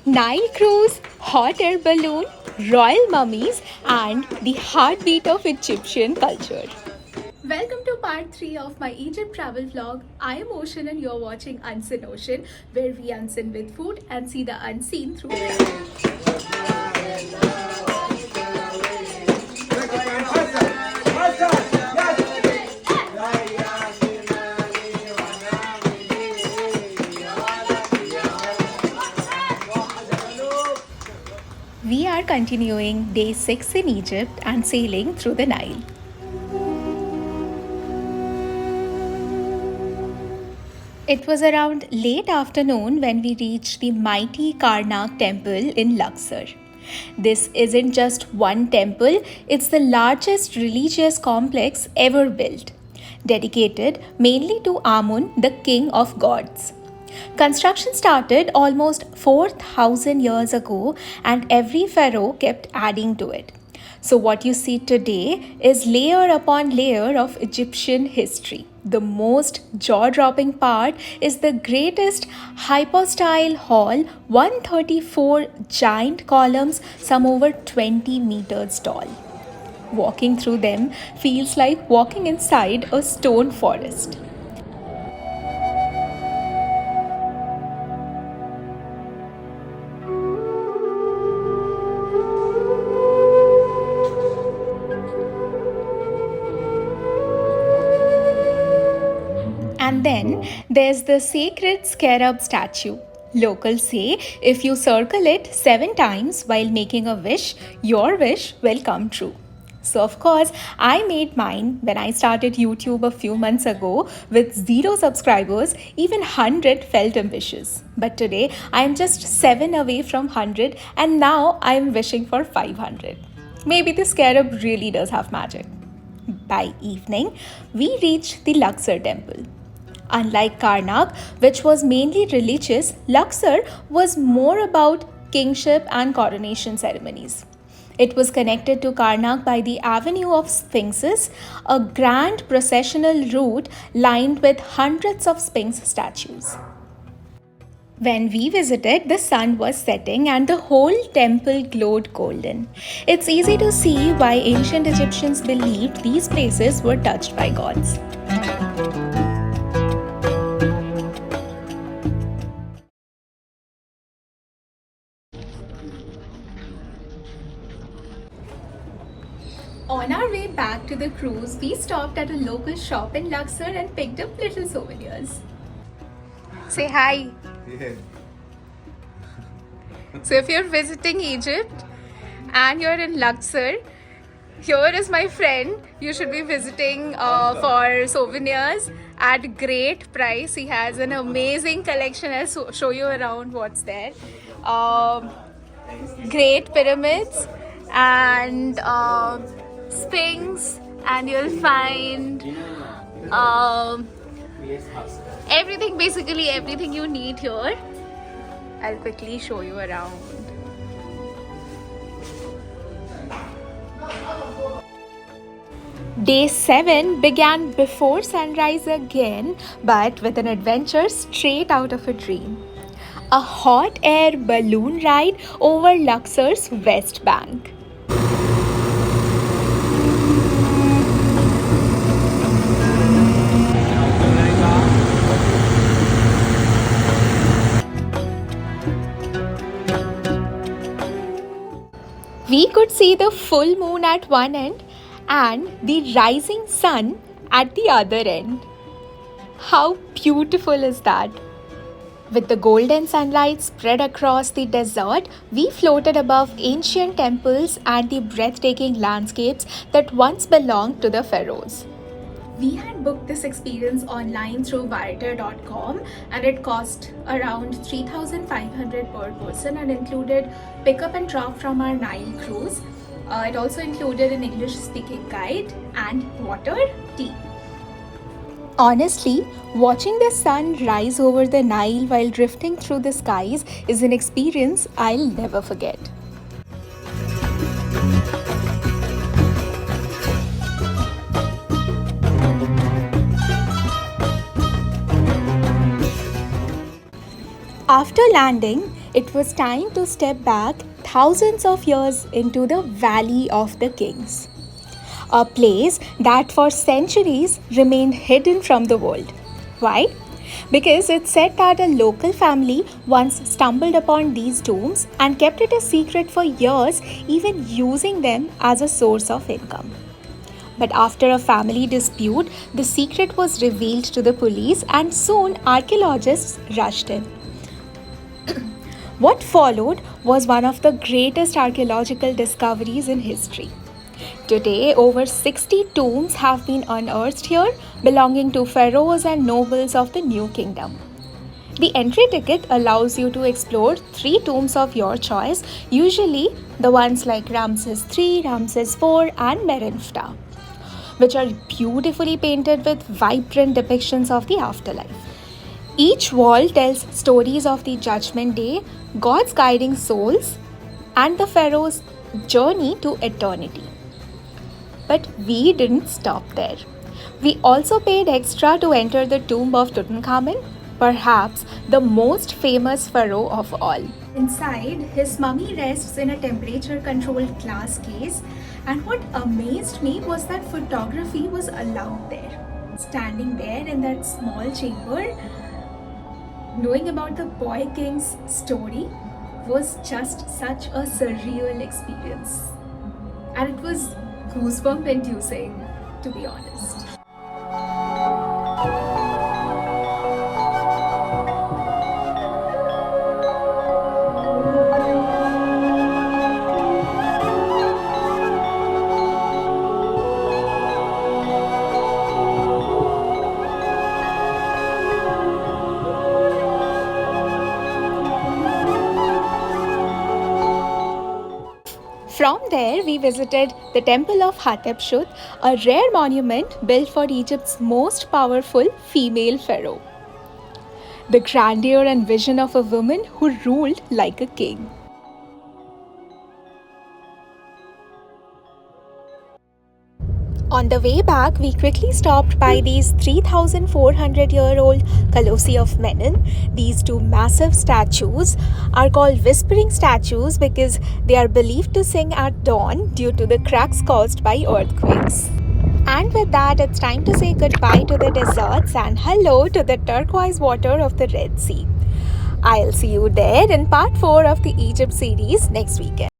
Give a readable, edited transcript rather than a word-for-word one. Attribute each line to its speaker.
Speaker 1: Nile cruise, hot air balloon, royal mummies, and the heartbeat of Egyptian culture. Welcome to part 3 of my Egypt travel vlog. I am Ocean and you're watching Unseen Ocean, where we unsin with food and see the unseen through travel. We are continuing day 6 in Egypt and sailing through the Nile. It was around late afternoon when we reached the mighty Karnak temple in Luxor. This isn't just one temple, it's the largest religious complex ever built, dedicated mainly to Amun, the king of gods. Construction started almost 4,000 years ago, and every pharaoh kept adding to it. So, what you see today is layer upon layer of Egyptian history. The most jaw dropping part is the greatest hypostyle hall, 134 giant columns, some over 20 meters tall. Walking through them feels like walking inside a stone forest. And then there's the sacred scarab statue. Locals say if you circle it 7 times while making a wish, your wish will come true. So, of course, I made mine when I started YouTube a few months ago with 0 subscribers. Even 100 felt ambitious. But today, I am just 7 away from 100, and now I am wishing for 500. Maybe the scarab really does have magic. By evening, we reached the Luxor temple. Unlike Karnak, which was mainly religious, Luxor was more about kingship and coronation ceremonies. It was connected to Karnak by the Avenue of Sphinxes, a grand processional route lined with hundreds of Sphinx statues. When we visited, the sun was setting and the whole temple glowed golden. It's easy to see why ancient Egyptians believed these places were touched by gods. On our way back to the cruise, we stopped at a local shop in Luxor and picked up little souvenirs. Say hi.
Speaker 2: Yeah.
Speaker 1: So, if you're visiting Egypt and you're in Luxor, here is my friend. You should be visiting for souvenirs at great price. He has an amazing collection. I'll show you around what's there. Great pyramids and Sphinx, and you'll find everything, basically everything you need here. I'll quickly show you around. Day 7 began before sunrise again, but with an adventure straight out of a dream. A hot air balloon ride over Luxor's west bank. We could see the full moon at one end and the rising sun at the other end. How beautiful is that? With the golden sunlight spread across the desert, we floated above ancient temples and the breathtaking landscapes that once belonged to the pharaohs. We had booked this experience online through Viator.com, and it cost around 3,500 per person and included pickup and drop from our Nile cruise. It also included an English speaking guide and water, tea. Honestly, watching the sun rise over the Nile while drifting through the skies is an experience I'll never forget. After landing, it was time to step back thousands of years into the Valley of the Kings, a place that for centuries remained hidden from the world. Why? Because it's said that a local family once stumbled upon these tombs and kept it a secret for years, even using them as a source of income. But after a family dispute, the secret was revealed to the police, and soon archaeologists rushed in. What followed was one of the greatest archaeological discoveries in history. Today, over 60 tombs have been unearthed here, belonging to pharaohs and nobles of the New Kingdom. The entry ticket allows you to explore 3 tombs of your choice, usually the ones like Ramses III, Ramses IV, and Merenptah, which are beautifully painted with vibrant depictions of the afterlife. Each wall tells stories of the Judgment Day, God's guiding souls, and the Pharaoh's journey to eternity. But we didn't stop there. We also paid extra to enter the tomb of Tutankhamun, perhaps the most famous pharaoh of all. Inside, his mummy rests in a temperature controlled glass case, and what amazed me was that photography was allowed there. Standing there in that small chamber, knowing about the boy king's story was just such a surreal experience. And it was goosebump inducing, to be honest. From there, we visited the Temple of Hatshepsut, a rare monument built for Egypt's most powerful female pharaoh. The grandeur and vision of a woman who ruled like a king. On the way back, we quickly stopped by these 3,400-year-old Colossi of Menon. These 2 massive statues are called whispering statues because they are believed to sing at dawn due to the cracks caused by earthquakes. And with that, it's time to say goodbye to the deserts and hello to the turquoise water of the Red Sea. I'll see you there in part 4 of the Egypt series next weekend.